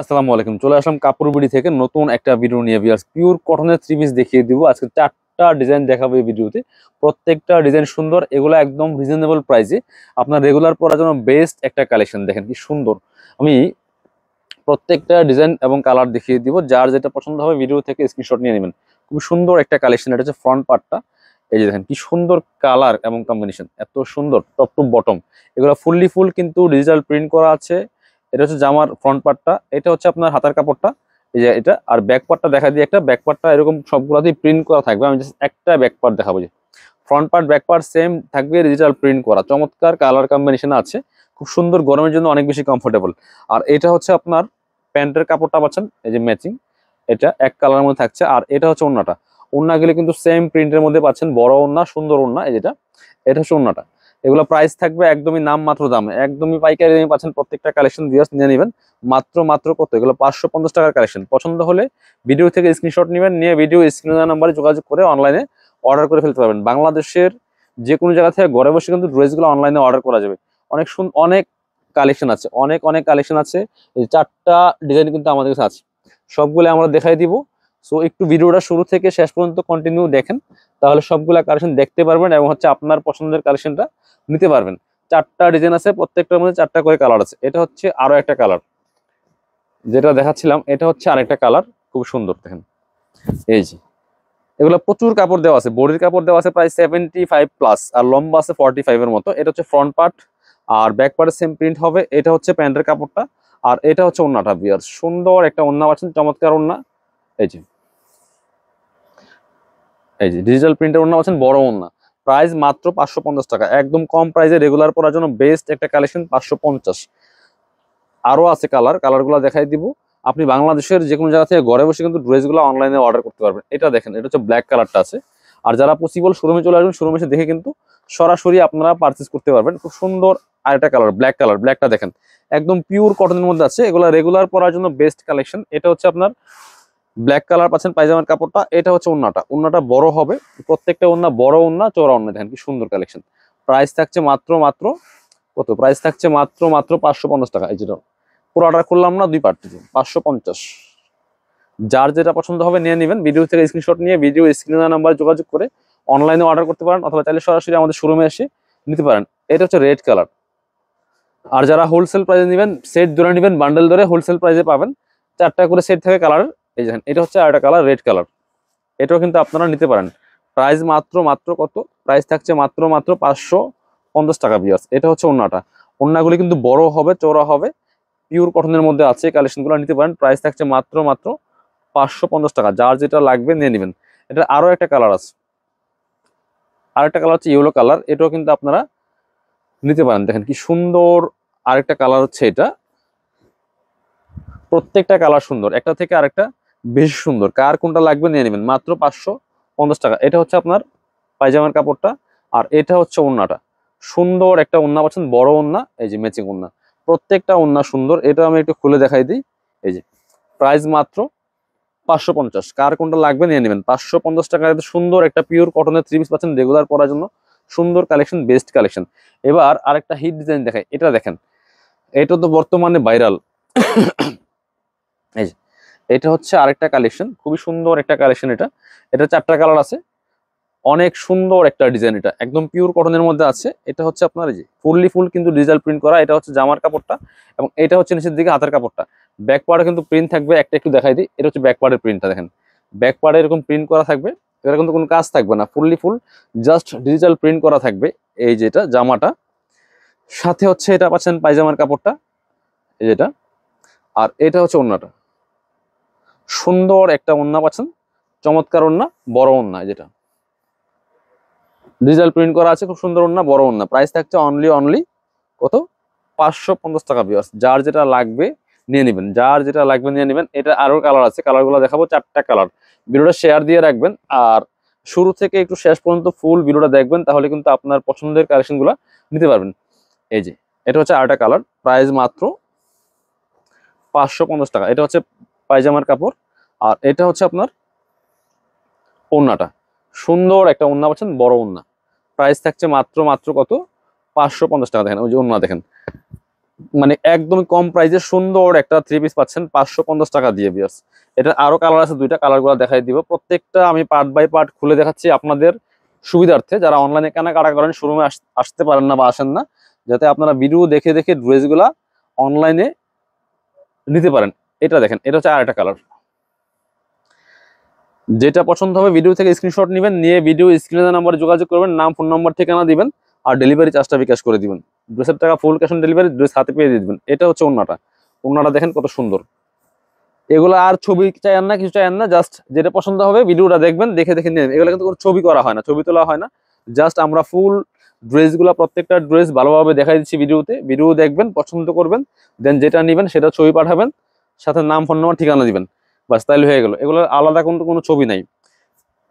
আসসালামু আলাইকুম। চলে আসলাম কাপড় বিডি থেকে নতুন একটা ভিডিও নিয়ে। ভিউয়ার্স, পিওর কটনের থ্রি পিস দেখিয়ে দিব। আজকে 4টা ডিজাইন দেখাবো এই ভিডিওতে। প্রত্যেকটা ডিজাইন সুন্দর, এগুলো একদম রিজনেবল প্রাইসে আপনার রেগুলার পরার জন্য বেস্ট একটা কালেকশন। দেখেন কি সুন্দর। আমি প্রত্যেকটা ডিজাইন এবং কালার দেখিয়ে দিব, যার যেটা পছন্দ হবে ভিডিও থেকে স্ক্রিনশট নিয়ে নেবেন। খুব সুন্দর একটা কালেকশন। এটা হচ্ছে ফ্রন্ট পার্টটা। এই যে দেখেন কি সুন্দর কালার এবং কম্বিনেশন, এত সুন্দর টপ টু বটম। এগুলো ফুল কিন্তু ডিজিটাল প্রিন্ট করা আছে। এটা হচ্ছে জামার ফ্রন্ট পার্টটা, এটা হচ্ছে আপনার হাতার কাপড়টা। এই যে এটা, আর ব্যাক পার্টটা দেখা দিই। একটা ব্যাক পার্টটা এরকম সবগুলোতেই প্রিন্ট করা থাকবে। আমি জাস্ট একটা ব্যাক পার্ট দেখাবো। যে front part back part same থাকবে, ডিজিটাল প্রিন্ট করা, চমৎকার কালার কম্বিনেশন আছে। খুব সুন্দর, গরমের জন্য অনেক বেশি কমফোর্টেবল। আর এটা হচ্ছে আপনার প্যান্টের কাপড়টা পাচ্ছেন, এই যে ম্যাচিং, এটা এক কালারের মধ্যে থাকছে। আর এটা হচ্ছে ওড়নাটা। ওড়না গেলে কিন্তু সেম প্রিন্টের মধ্যে পাচ্ছেন, বড় ওড়না, সুন্দর ওড়না। এই যেটা, এটা হচ্ছে ওড়নাটা। এগুলো প্রাইস থাকবে একদমই নাম মাত্র দাম, একদমই পাইকারি দামে পাচ্ছেন। প্রত্যেকটা কালেকশন ভিউয়ার্স নিয়ে নেবেন মাত্র মাত্র কত, এগুলো 550 টাকার কালেকশন। পছন্দ হলে ভিডিও থেকে স্ক্রিনশট নেবেন, নিয়ে ভিডিও স্ক্রিনের নাম্বারে যোগাযোগ করে অনলাইনে অর্ডার করে ফেলতে পারবেন। বাংলাদেশের যে কোনো জায়গা থেকে ঘরে বসে কিন্তু ড্রেসগুলো অনলাইনে অর্ডার করা যাবে। অনেক কালেকশন আছে, অনেক কালেকশন আছে। এই 4টা ডিজাইন কিন্তু আমাদের কাছে আছে, সবগুলো আমরা দেখাই দিব। সো একটু ভিডিওটা শুরু থেকে শেষ পর্যন্ত কন্টিনিউ দেখেন, তাহলে সবগুলা কালেকশন দেখতে পারবেন এবং হচ্ছে আপনার পছন্দের কালেকশনটা নিতে পারবেন। 4টা ডিজাইন আছে, প্রত্যেকটার মধ্যে 4টা করে কালার আছে। এটা হচ্ছে আরো একটা কালার, যেটা দেখাচ্ছিলাম। এটা হচ্ছে আরেকটা কালার, খুব সুন্দর। দেখেন এই যে, এগুলো প্রচুর কাপড় দেওয়া আছে, বডির কাপড় দেওয়া আছে প্রায় 75+, আর লম্বা আছে 45 এর মতো। এটা হচ্ছে ফ্রন্ট পার্ট, আর ব্যাক পার্টে সেম প্রিন্ট হবে। এটা হচ্ছে প্যান্টের কাপড়টা, আর এটা হচ্ছে ওড়নাটা। বিয়ার সুন্দর একটা ওড়না পাচ্ছেন, চমৎকার ওড়না। এই যে, এই যে ডিজিটাল প্রিন্টের ওড়না পাচ্ছেন, বড় ওড়না। প্রাইস মাত্র 550 টাকা, একদম কম প্রাইসে রেগুলার পরার জন্য বেস্ট একটা কালেকশন, 550। আরো আছে কালারগুলো দেখাই দিব। আপনি বাংলাদেশের যে কোনো জায়গা থেকে ঘরে বসে কিন্তু ড্রেসগুলো অনলাইনে অর্ডার করতে পারবেন। এটা দেখেন, এটা হচ্ছে ব্ল্যাক কালারটা আছে। আর যারা পসিবল শোরুমে চলে আসবেন, শোরুমে এসে দেখে কিন্তু সরাসরি আপনারা পারচেস করতে পারবেন। খুব সুন্দর আরেকটা কালার, ব্ল্যাক কালার। ব্ল্যাকটা দেখেন একদম পিওর কটনের মধ্যে আছে, এগুলো রেগুলার পরার জন্য বেস্ট কালেকশন। এটা হচ্ছে আপনার ব্ল্যাক কালার পাচ্ছেন পায়জামার কাপড়টা। এটা হচ্ছে ওড়নাটা বড় হবে। প্রত্যেকটা ওড়না বড় ওড়না, চওড়া ওড়না। দেখেন কি সুন্দর কালেকশন। প্রাইস থাকছে মাত্র মাত্র কত, প্রাইস থাকছে মাত্র মাত্র 550 টাকা। এই যেটা পুরো অর্ডার করলাম না, 2 পার্ট, 550। যার যেটা পছন্দ হবে নিয়ে নেবেন। ভিডিও থেকে স্ক্রিনশট নিয়ে ভিডিও স্ক্রিনের নাম্বারে যোগাযোগ করে অনলাইনে অর্ডার করতে পারেন, অথবা চাইলে সরাসরি আমাদের শোরুমে এসে নিতে পারেন। এটা হচ্ছে রেড কালার। আর যারা হোলসেল প্রাইসে নেবেন, সেট ধরে নেবেন, বান্ডেল ধরে হোলসেল প্রাইসে পাবেন। 4টা করে সেট থাকে কালার। এই দেখেন, এটা হচ্ছে আরেকটা কালার, রেড কালার। এটাও কিন্তু আপনারা নিতে পারেন। প্রাইস মাত্র মাত্র কত, প্রাইস থাকছে মাত্র মাত্র 550 টাকা। ভিউয়ার্স, এটা হচ্ছে ওড়নাটা। ওড়নাগুলি কিন্তু বড় হবে, চওড়া হবে, পিওর কটনের মধ্যে আছে। কালেকশনগুলো নিতে পারেন। প্রাইস থাকছে মাত্র মাত্র 550 টাকা। যার যেটা লাগবে নিয়ে নেবেন। এটা আরো একটা কালার আছে, আরেকটা কালার হচ্ছে ইয়েলো কালার। এটাও কিন্তু আপনারা নিতে পারেন। দেখেন কি সুন্দর আরেকটা কালার হচ্ছে এটা। প্রত্যেকটা কালার সুন্দর, একটা থেকে আরেকটা বেশি সুন্দর। কার কোনটা লাগবে নিয়ে নেবেন, মাত্র 550 টাকা। এটা হচ্ছে আপনার পায়জামার কাপড়টা, আর এটা হচ্ছে ওড়নাটা। সুন্দর একটা ওড়না পাচ্ছেন, বড় ওড়না। এই যে ম্যাচিং ওড়না, প্রত্যেকটা ওড়না সুন্দর। এটা আমি একটু খুলে দেখাই দিই। এই যে, প্রাইস মাত্র 550। কার কোনটা লাগবে নিয়ে নেবেন। 550 টাকায় এত সুন্দর একটা পিওর কটনের থ্রি পিস পাচ্ছেন রেগুলার পরার জন্য। সুন্দর কালেকশন, বেস্ট কালেকশন। এবার আরেকটা হিট ডিজাইন দেখাই। এটা দেখেন, এটা তো বর্তমানে ভাইরাল। এই যে, এটা হচ্ছে আরেকটা কালেকশন, খুবই সুন্দর একটা কালেকশন। এটা এটা 4টা কালার আছে। অনেক সুন্দর একটা ডিজাইন, এটা একদম পিওর কটনের মধ্যে আছে। এটা হচ্ছে আপনার এই যে ফুল কিন্তু ডিজিটাল প্রিন্ট করা। এটা হচ্ছে জামার কাপড়টা, এবং এটা হচ্ছে নিচের দিকে হাতের কাপড়টা। ব্যাক পার্টে কিন্তু প্রিন্ট থাকবে, একটা একটু দেখাই দিই। এটা হচ্ছে ব্যাক পার্টের প্রিন্টটা। দেখেন ব্যাক পার্টে এরকম প্রিন্ট করা থাকবে। এটা কিন্তু কোনো কাজ থাকবে না, ফুল জাস্ট ডিজিটাল প্রিন্ট করা থাকবে। এই যেটা জামাটা, সাথে হচ্ছে এটা পাচ্ছেন পায়জামার কাপড়টা, এই যেটা। আর এটা হচ্ছে ওড়নাটা। সুন্দর একটা ওড়না পাচ্ছেন, চমৎকার ওড়না, বড় ওড়না। যেটা ডিজিটাল প্রিন্ট করা আছে, খুব সুন্দর ওড়না, বড় ওড়না। প্রাইস থাকছে অনলি কত, 550 টাকা। ভিউয়ার্স, যার যেটা লাগবে নিয়ে নেবেন, যার যেটা লাগবে নিয়ে নেবেন। এটা আরো কালার আছে, কালারগুলো দেখাবো। 4টা কালার। ভিডিওটা শেয়ার দিয়ে রাখবেন, আর শুরু থেকে একটু শেষ পর্যন্ত ফুল ভিডিওটা দেখবেন, তাহলে কিন্তু আপনার পছন্দের কালেকশনগুলো নিতে পারবেন। এই যে, এটা হচ্ছে আরেকটা কালার। প্রাইস মাত্র 550 টাকা। এটা হচ্ছে পায়জামার কাপড়, আর এটা হচ্ছে আপনার ওড়নাটা। সুন্দর একটা ওড়না পাচ্ছেন, বড় ওড়না। প্রাইস থাকছে মাত্র মাত্র কত, 550 টাকা। দেখেন ওই যে ওড়না দেখেন, মানে একদম কম প্রাইসে সুন্দর একটা থ্রি পিস পাচ্ছেন 550 টাকা দিয়ে বিয়ার্স। এটা আরো কালার আছে দুইটা, কালার গুলো দেখাই দিব। প্রত্যেকটা আমি পার্ট বাই পার্ট খুলে দেখাচ্ছি আপনাদের সুবিধার্থে, যারা অনলাইনে কেনাকাটা করেন শোরুমে আসতে পারেন না বা আসেন না, যাতে আপনারা ভিডিও দেখে দেখে ড্রেসগুলা অনলাইনে নিতে পারেন। এটা দেখেন, এটা হচ্ছে আরেকটা কালার। যেটা পছন্দ হবে ভিডিও থেকে স্ক্রিনশট নেবেন, নিয়ে ভিডিও স্ক্রিনের নাম্বারে যোগাযোগ করবেন, নাম ফোন নাম্বার ঠিকানা দিবেন আর ডেলিভারি চার্জটা বিকাশ করে দিবেন। ড্রেসের টাকা full cash on delivery, dress হাতে পেয়ে দিয়ে দিবেন। এটা হচ্ছে ওন্নাটা। ওন্নাটা দেখেন কত সুন্দর। এগুলো আর ছবি চাইেন না, কিছু চাইেন না, জাস্ট যেটা পছন্দ হবে ভিডিওটা দেখবেন, দেখে দেখে নেবেন। এগুলো কিন্তু কোনো ছবি করা হয় না, ছবি তোলা হয় না, জাস্ট আমরা ফুল ড্রেসগুলো প্রত্যেকটা ড্রেস ভালোভাবে দেখাই দিচ্ছি ভিডিওতে। ভিডিও দেখবেন, পছন্দ করবেন, দেন যেটা নেবেন সেটা ছবি পাঠাবেন, সাথে নাম ফোন নাম্বার ঠিকানা দিবেন, বাস তাইলে হয়ে গেল। এগুলোর আলাদা কোনো ছবি নাই,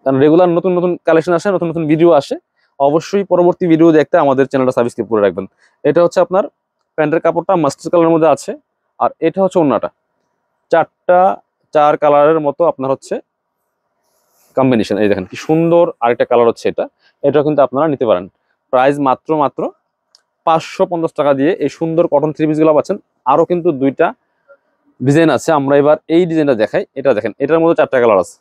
কারণ রেগুলার নতুন নতুন কালেকশন আসে, নতুন নতুন ভিডিও আসে। অবশ্যই পরবর্তী ভিডিও দেখতে আমাদের চ্যানেলটা সাবস্ক্রাইব করে রাখবেন। এটা হচ্ছে আপনার প্যান্টের কাপড়টা মাস্টার কালারের মধ্যে আছে, আর এটা হচ্ছে ওন্নাটা। চার কালারের মতো আপনার হচ্ছে কম্বিনেশন। এই দেখেন কি সুন্দর আরেকটা কালার হচ্ছে এটা। এটা কিন্তু আপনারা নিতে পারেন। প্রাইস মাত্র 550 টাকা দিয়ে এই সুন্দর কটন থ্রি পিস গুলো পাচ্ছেন। আরো কিন্তু দুইটা ডিজাইন আছে, আমরা এবার এই ডিজাইনটা দেখাই। এটা দেখেন, এটার মধ্যে 4টা কালার আছে,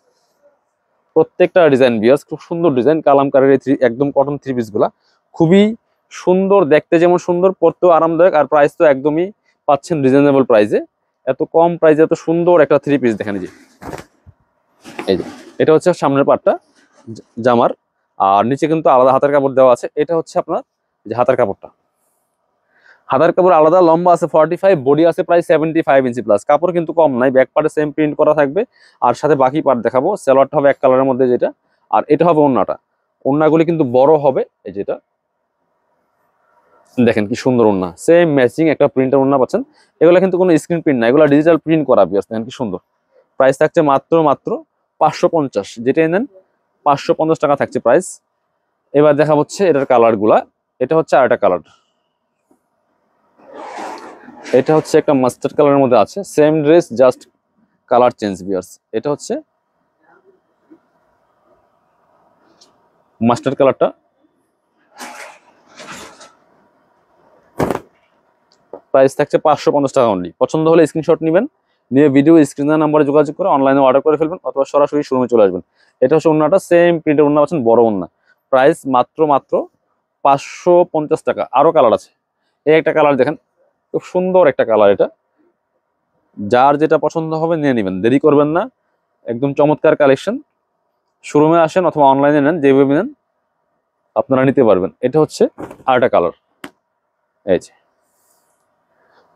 প্রত্যেকটা ডিজাইন বিয়াস খুব সুন্দর ডিজাইন। কালামকারের এই একদম কটন থ্রি পিস গুলা খুবই সুন্দর দেখতে, যেমন সুন্দর, পরতেও আরামদায়ক, আর প্রাইস তো একদমই পাচ্ছেন রিজনেবল প্রাইসে। এত কম প্রাইসে এত সুন্দর একটা থ্রি পিস দেখেন। এই যে এটা হচ্ছে সামনের পার্টটা জামার, আর নিচে কিন্তু আলাদা হাতের কাপড় দেওয়া আছে। এটা হচ্ছে আপনার যে হাতের কাপড়টা, হাতের কাপড় আলাদা, লম্বা আছে 45, বডি আছে প্রায় 75 ইঞ্চি প্লাস। কাপড় কিন্তু কম নাই, ব্যাক পার্টে সেম প্রিন্ট করা থাকবে, আর সাথে বাকি পার্ট দেখাবো। সালোয়ারটা হবে এক কালারের মধ্যে যেটা, আর এটা হবে ওন্নাটা। ওন্নাগুলি কিন্তু বড় হবে, এই যেটা দেখেন কি সুন্দর ওন্না, সেম ম্যাচিং একটা প্রিন্টের ওন্না পাচ্ছেন। এগুলো কিন্তু কোনো স্ক্রিন প্রিন্ট না, এগুলো ডিজিটাল প্রিন্ট করা বিয়াস। দেখেন কি সুন্দর। প্রাইস থাকছে মাত্র 550, যেটাই নেন 550 টাকা থাকছে প্রাইস। এবার দেখা হচ্ছে এটার কালার গুলা। এটা হচ্ছে আরেকটা কালার, এটা হচ্ছে একটা মাস্টার্ড কালারের মধ্যে আছে, same dress just colour change বিয়ার্স। এটা হচ্ছে মাস্টার্ড কালারটা। প্রাইস থাকছে 550 টাকা অনলি। পছন্দ হলে স্ক্রিনশট নেবেন, নিয়ে ভিডিও স্ক্রিনের নাম্বারে যোগাযোগ করে অনলাইনে অর্ডার করে ফেলবেন, অথবা সরাসরি শোরুমে চলে আসবেন। এটা হচ্ছে ওন্নাটা, সেম প্রিন্টের ওন্না পাচ্ছেন, বড় ওন্না। প্রাইস মাত্র 550 টাকা। আরো কালার আছে, এই একটা কালার দেখেন, খুব সুন্দর একটা কালার। এটা যার যেটা পছন্দ হবে নিয়ে নেবেন, দেরি করবেন না। একদম চমৎকার কালেকশন। শোরুমে আসেন অথবা অনলাইনে নেন, যেভাবে নেন আপনারা নিতে পারবেন। এটা হচ্ছে আরেকটা কালার। এই যে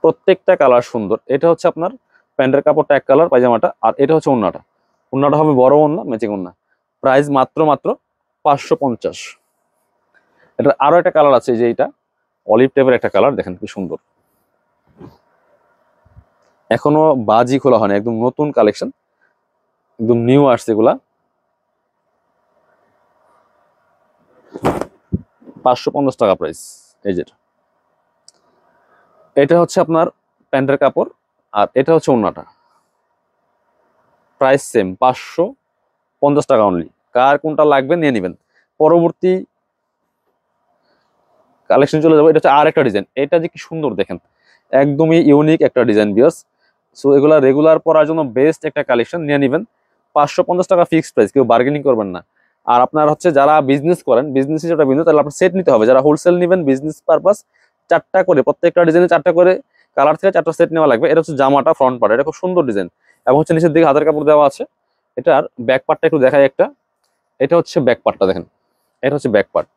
প্রত্যেকটা কালার সুন্দর। এটা হচ্ছে আপনার প্যান্টের কাপড়টা এক কালার, পায়জামাটা, আর এটা হচ্ছে ওন্নাটা। ওন্নাটা হবে বড় ওন্না, ম্যাচিং ওন্না। প্রাইস মাত্র 550। এটা আরো একটা কালার আছে, যে এটা অলিভ টাইপের একটা কালার, দেখেন কি সুন্দর। এখনো বাজি খোলা হয়নি, একদম নতুন কালেকশন, একদম নিউ আসছে এগুলা। 550 টাকা প্রাইস। এই যেটা, এটা হচ্ছে আপনার প্যান্টের কাপড়, আর এটা হচ্ছে ওন্নাটা। প্রাইস সেম 550 টাকা অনলি। কার কোনটা লাগবে নিয়ে নেবেন। পরবর্তী কালেকশন চলে যাবো। এটা হচ্ছে আর একটা ডিজাইন। এটা যে কি সুন্দর দেখেন, একদমই ইউনিক একটা ডিজাইন বিয়ার্স। সো এগুলা রেগুলার পরার জন্য বেস্ট একটা কালেকশন, নিয়ে নেবেন। 550 টাকা ফিক্সড প্রাইস, কেউ বার্গেনিং করবেন না। আর আপনার হচ্ছে যারা বিজনেস করেন, বিজনেস হিসেবে বিজনেস, তাহলে আপনার সেট নিতে হবে। যারা হোলসেল নেবেন বিজনেস পারপাস, 4টা করে প্রত্যেকটা ডিজাইনে 4টা করে কালার থেকে 4টা সেট নেওয়া লাগবে। এটা হচ্ছে জামাটা ফ্রন্ট পার্ট, এটা খুব সুন্দর ডিজাইন, এবং হচ্ছে নিচের দিকে হাতের কাপড় দেওয়া আছে। এটার ব্যাক পার্টটা একটু দেখাই একটা। এটা হচ্ছে ব্যাক পার্টটা দেখেন, এটা হচ্ছে ব্যাক পার্ট,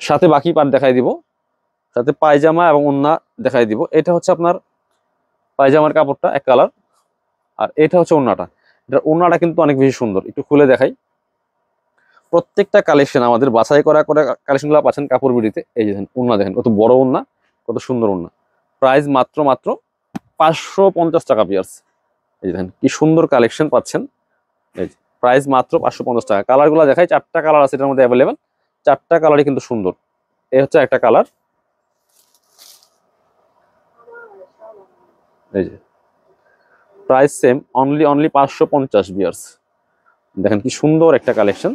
সাথে বাকি পার্ট দেখাই দিব, সাথে পায়জামা এবং ওন্না দেখাই দিব। এটা হচ্ছে আপনার পায়জামার কাপড়টা এক কালার, আর এটা হচ্ছে ওন্নাটা। এটা ওন্নাটা কিন্তু অনেক বেশি সুন্দর, একটু খুলে দেখাই। প্রত্যেকটা কালেকশন আমাদের বাছাই করা কালেকশনগুলো পাচ্ছেন কাপড় বিডিতে। এই যে দেখেন ওন্না, দেখেন কত বড় ওন্না, কত সুন্দর ওন্না। প্রাইস মাত্র 550 টাকা পিয়ার্স। এই যে দেখেন কি সুন্দর কালেকশন পাচ্ছেন। এই যে প্রাইস মাত্র 550 টাকা। কালারগুলো দেখাই, 4টা কালার আছে এটার মধ্যে অ্যাভেলেবেল। 4টা কালারই কিন্তু সুন্দর। এই হচ্ছে একটা কালার, এই যে প্রাইস সেম, অনলি 550 বিয়ার্স। দেখেন কি সুন্দর একটা কালেকশন।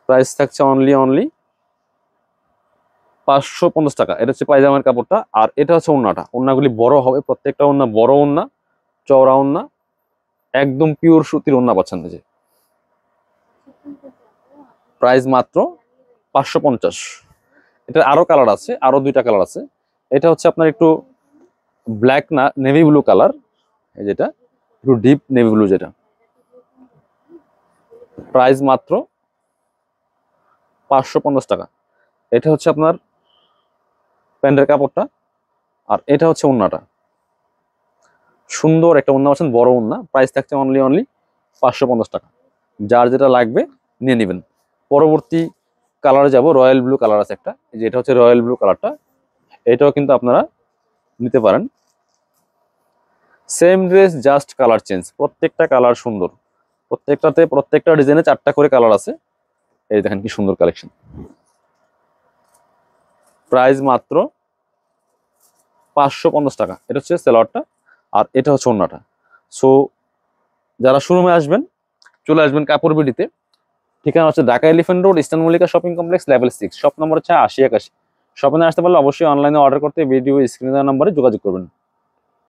প্রাইস থাকছে অনলি 550 টাকা। এটা হচ্ছে পায়জামার কাপড়টা। আর এটা হচ্ছে ওড়নাটা, ওড়নাগুলি বড় হবে, প্রত্যেকটা ওড়না বড় ওড়না, চওড়া ওড়না, একদম পিওর সুতির ওড়না পাচ্ছেন। যে প্রাইস মাত্র 550। এটা আরো কালার আছে, আরো 2টা কালার আছে। এটা হচ্ছে আপনার একটু ব্ল্যাক না নেভি ব্লু কালার, এই যেটা একটু ডিপ নেভি ব্লু, যেটা প্রাইস মাত্র 550 টাকা। এটা হচ্ছে আপনার প্যান্টের কাপড়টা। আর এটা হচ্ছে ওড়নাটা, সুন্দর একটা ওড়না পাচ্ছেন, বড় ওড়না। প্রাইস থাকছে অনলি 550 টাকা। যার যেটা লাগবে নিয়ে নেবেন। পরবর্তী কালারে যাব, রয়্যাল ব্লু কালার আছে একটা, যেটা হচ্ছে রয়্যাল ব্লু কালারটা। এটাও কিন্তু আপনারা নিতে পারেন। Same dress, just colour change. প্রত্যেকটা কালার সুন্দর, প্রত্যেকটা ডিজাইনে 4টা করে কালার আছে। এই দেখেন কি সুন্দর কালেকশন। প্রাইস মাত্র 550 টাকা। এটা হচ্ছে সেলোয়ারটা, আর এটা হচ্ছে ওড়নাটা। সো যারা শোরুমে আসবেন, চলে আসবেন কাপড় বিডিতে। ঠিকানা হচ্ছে Dhaka elephant road, eastern Mallika shopping complex, level 6, shop number হচ্ছে 80 81। শপিংয়ে আসতে পারলে অবশ্যই অনলাইনে অর্ডার করতে ভিডিও স্ক্রিনে দেওয়া নম্বরে যোগাযোগ করবেন।